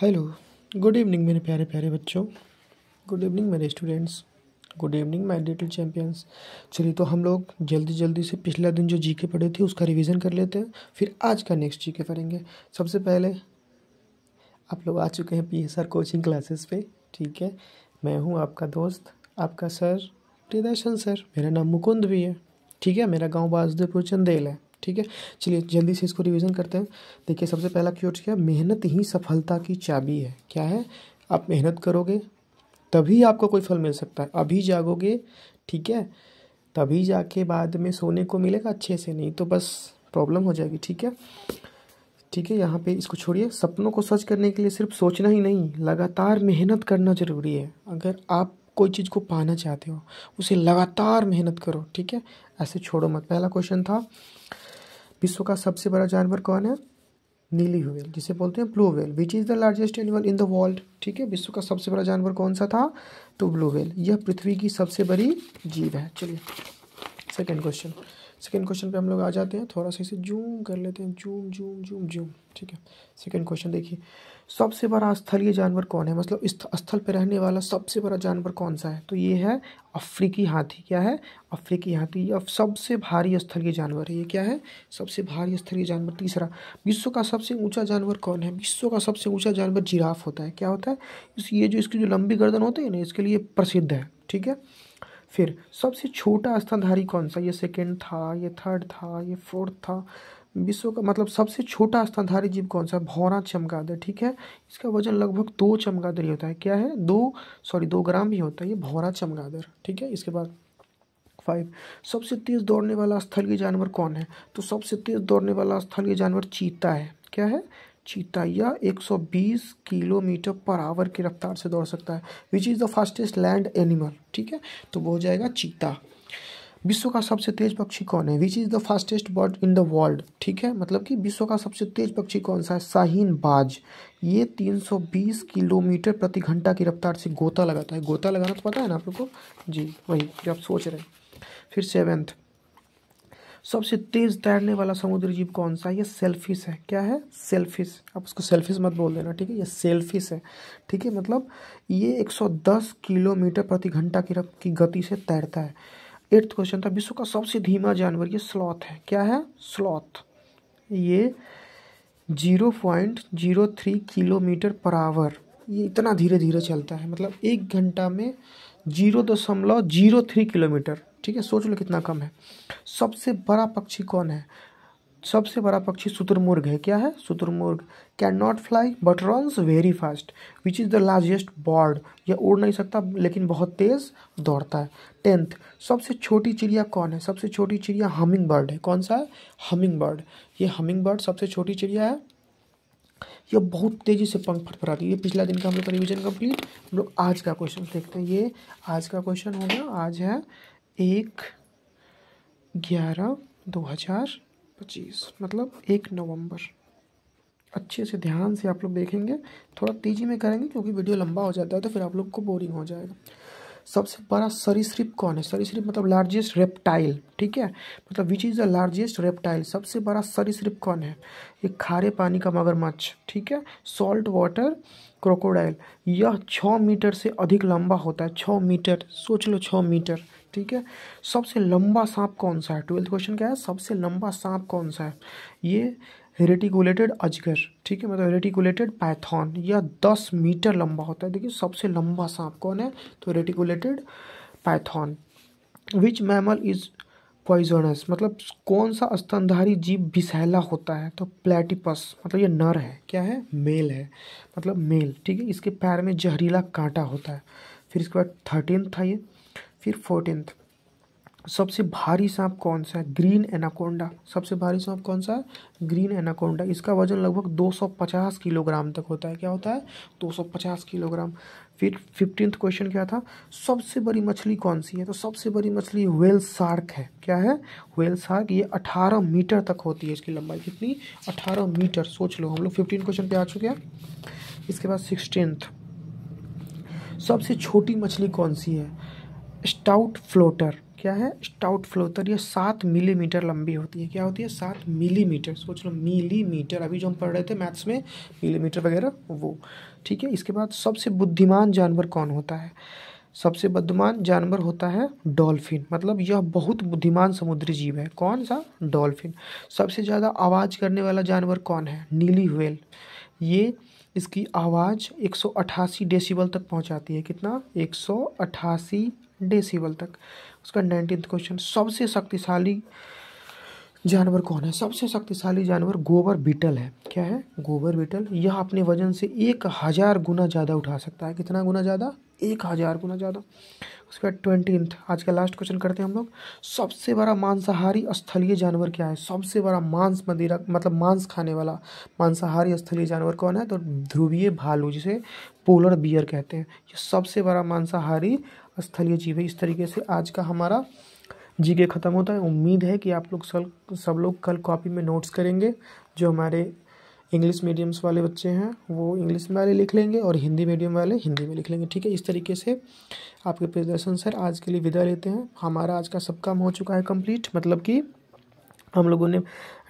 Hello, good evening मेरे प्यारे प्यारे बच्चों। गुड इवनिंग मेरे students. Good evening my little champions. चलिए तो हम लोग जल्दी जल्दी से पिछला दिन जो जीके पढ़े थे उसका रिवीजन कर लेते हैं, फिर आज का नेक्स्ट जीके पढ़ेंगे। सबसे पहले आप लोग आ चुके हैं पीएसआर कोचिंग क्लासेस पे, ठीक है। मैं हूँ आपका दोस्त, आपका सर प्रियदर्शन सर। मेरा नाम मुकुंद भी है, ठीक है। मेरा गाँव बासुदेवपुर चंदेल है, ठीक है। चलिए जल्दी से इसको रिवीजन करते हैं। देखिए सबसे पहला क्योट क्या, मेहनत ही सफलता की चाबी है। क्या है? आप मेहनत करोगे तभी आपको कोई फल मिल सकता है। अभी जागोगे, ठीक है, तभी जाके बाद में सोने को मिलेगा अच्छे से, नहीं तो बस प्रॉब्लम हो जाएगी, ठीक है। ठीक है, यहाँ पे इसको छोड़िए। सपनों को सच करने के लिए सिर्फ सोचना ही नहीं, लगातार मेहनत करना ज़रूरी है। अगर आप कोई चीज़ को पाना चाहते हो उसे लगातार मेहनत करो, ठीक है, ऐसे छोड़ो मत। पहला क्वेश्चन था, विश्व का सबसे बड़ा जानवर कौन है? नीली व्हेल, जिसे बोलते हैं blue whale. Which is the largest animal in the world? ठीक है, विश्व का सबसे बड़ा जानवर कौन सा था? तो ब्लू व्हेल। यह पृथ्वी की सबसे बड़ी जीव है। चलिए सेकंड क्वेश्चन पे हम लोग आ जाते हैं। थोड़ा सा इसे जूम कर लेते हैं, जूम जूम जूम जूम, ठीक है। सेकंड क्वेश्चन देखिए, सबसे बड़ा स्थलीय जानवर कौन है? मतलब इस स्थल पे रहने वाला सबसे बड़ा जानवर कौन सा है? तो ये है अफ्रीकी हाथी। क्या है? अफ्रीकी हाथी। यह सबसे भारी स्थलीय जानवर है। ये क्या है? सबसे भारी स्थलीय जानवर। तीसरा, विश्व का सबसे ऊंचा जानवर कौन है? विश्व का सबसे ऊंचा जानवर जिराफ होता है। क्या होता है? ये जो इसकी जो लंबी गर्दन होती है ना, इसके लिए प्रसिद्ध है, ठीक है। फिर सबसे छोटा स्तनधारी कौन सा? ये सेकंड था, ये थर्ड था, ये फोर्थ था। विश्व का मतलब सबसे छोटा स्तनधारी जीव कौन सा? भौरा चमगादड़, ठीक है। इसका वजन लगभग 2 चमगादड़ ही होता है। क्या है? 2 ग्राम ही होता है ये भौरा चमगादड़, ठीक है। इसके बाद 5, सबसे तेज दौड़ने वाला स्थलीय जानवर कौन है? तो सबसे तेज दौड़ने वाला स्थलीय जानवर चीता है। क्या है? चीता। यह 120 किलोमीटर पर आवर की रफ्तार से दौड़ सकता है। Which is the fastest land animal? ठीक है, तो वो हो जाएगा चीता। विश्व का सबसे तेज पक्षी कौन है? Which is the fastest bird in the world? ठीक है, मतलब कि विश्व का सबसे तेज पक्षी कौन सा है? शाहीन बाज। ये 320 किलोमीटर प्रति घंटा की रफ्तार से गोता लगाता है। गोता लगाना तो पता है ना आप लोग को जी, वही जो आप सोच रहे हैं। फिर 7th, सबसे तेज तैरने वाला समुद्री जीव कौन सा है? ये सेलफिश है। क्या है? सेलफिश। आप उसको सेलफिश मत बोल देना, ठीक है। ये सेलफिश है, ठीक है। मतलब ये 110 किलोमीटर प्रति घंटा की गति से तैरता है। 8th क्वेश्चन था, विश्व का सबसे धीमा जानवर ये स्लॉथ है। क्या है? स्लॉथ। ये 0.03 किलोमीटर पर आवर, ये इतना धीरे धीरे चलता है। मतलब 1 घंटा में 0.03 किलोमीटर, ठीक है। सोच लो कितना कम है। सबसे बड़ा पक्षी कौन है? सबसे बड़ा पक्षी शुतुरमुर्ग है। क्या है? शुतुरमुर्ग। Can not fly but runs very fast. Which is the largest bird? यह उड़ नहीं सकता लेकिन बहुत तेज दौड़ता है। 10th, सबसे छोटी चिड़िया कौन है? सबसे छोटी चिड़िया हमिंग बर्ड है। कौन सा है? Humming bird. ये हमिंग बर्ड सबसे छोटी चिड़िया है। यह बहुत तेजी से पंख फड़फड़ाती है। ये पिछला दिन का हम लोग का रिविजन कंप्लीट। हम लोग आज का क्वेश्चन देखते हैं। ये आज का क्वेश्चन होगा, आज है 1/11/2025, मतलब 1 नवंबर। अच्छे से ध्यान से आप लोग देखेंगे, थोड़ा तेजी में करेंगे क्योंकि वीडियो लंबा हो जाता है तो फिर आप लोग को बोरिंग हो जाएगा। सबसे बड़ा सरीसृप कौन है? सरीसृप मतलब लार्जेस्ट रेप्टाइल, ठीक है। मतलब which is the largest reptile? सबसे बड़ा सरीसृप कौन है? ये खारे पानी का मगरमच्छ, ठीक है। Salt water crocodile. यह 6 मीटर से अधिक लंबा होता है। 6 मीटर, सोच लो 6 मीटर, ठीक है। सबसे लंबा सांप कौन सा है? 12th क्वेश्चन क्या है? सबसे लंबा सांप कौन सा है? ये रेटिकुलेटेड अजगर, ठीक है, मतलब रेटिकुलेटेड पाइथन। यह 10 मीटर लंबा होता है। देखिए सबसे लंबा सांप कौन है? तो reticulated Python. Which mammal is poisonous? मतलब कौन सा स्तनधारी जीव विषैला होता है? तो प्लेटिपस, मतलब ये नर है। क्या है? मेल है, मतलब मेल, ठीक है। इसके पैर में जहरीला कांटा होता है। फिर इसके बाद 13th था ये। फिर 14th, सबसे भारी सांप कौन सा है? Green anaconda. सबसे भारी सांप कौन सा है? Green anaconda. इसका वजन लगभग 250 किलोग्राम तक होता है। क्या होता है? 250 किलोग्राम। फिर 15th क्वेश्चन क्या था? सबसे बड़ी मछली कौन सी है? तो सबसे बड़ी मछली व्हेल शार्क है। क्या है? Whale shark. ये 18 मीटर तक होती है इसकी लंबाई। कितनी? 18 मीटर। सोच लो, हम लोग 15 क्वेश्चन पे आ चुके हैं। इसके बाद 16th, सबसे छोटी मछली कौन सी है? Stout floater. क्या है, स्टाउट फ्लोतर, ये 7 मिलीमीटर लंबी होती है। क्या होती है, 7 मिलीमीटर, सोच लो मिलीमीटर, अभी जो हम पढ़ रहे थे मैथ्स में मिलीमीटर वगैरह वो, ठीक है। इसके बाद सबसे बुद्धिमान जानवर कौन होता है, सबसे बुद्धिमान जानवर होता है डॉल्फिन, मतलब यह बहुत बुद्धिमान समुद्री जीव है। कौन सा, डॉल्फिन। सबसे ज़्यादा आवाज़ करने वाला जानवर कौन है, नीली व्हेल, ये इसकी आवाज़ 188 डेसिबल तक पहुंचाती है। कितना, 188 डेसिबल तक। उसका 19th क्वेश्चन, सबसे शक्तिशाली जानवर कौन है, सबसे शक्तिशाली जानवर गोबर बीटल है। क्या है, गोबर बीटल, यह अपने वजन से 1000 गुना ज़्यादा उठा सकता है। कितना गुना ज़्यादा, 1000 गुना ज़्यादा। उसके बाद 20th, आज का लास्ट क्वेश्चन करते हैं हम लोग। सबसे बड़ा मांसाहारी स्थलीय जानवर क्या है, सबसे बड़ा मांस मदिरा मतलब मांस खाने वाला मांसाहारी स्थलीय जानवर कौन है, तो ध्रुवीय भालू, जिसे पोलर बियर कहते हैं, ये सबसे बड़ा मांसाहारी स्थलीय जीव है। इस तरीके से आज का हमारा जीके ख़त्म होता है। उम्मीद है कि आप लोग सब लोग कल कॉपी में नोट्स करेंगे। जो हमारे इंग्लिश मीडियम्स वाले बच्चे हैं वो इंग्लिश में वाले लिख लेंगे और हिंदी मीडियम वाले हिंदी में लिख लेंगे, ठीक है। इस तरीके से आपके प्रियदर्शन सर आज के लिए विदा लेते हैं। हमारा आज का सब काम हो चुका है कंप्लीट, मतलब कि हम लोगों ने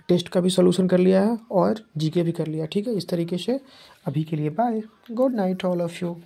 टेस्ट का भी सॉल्यूशन कर लिया है और जीके भी कर लिया, ठीक है। इस तरीके से अभी के लिए bye, good night all of you.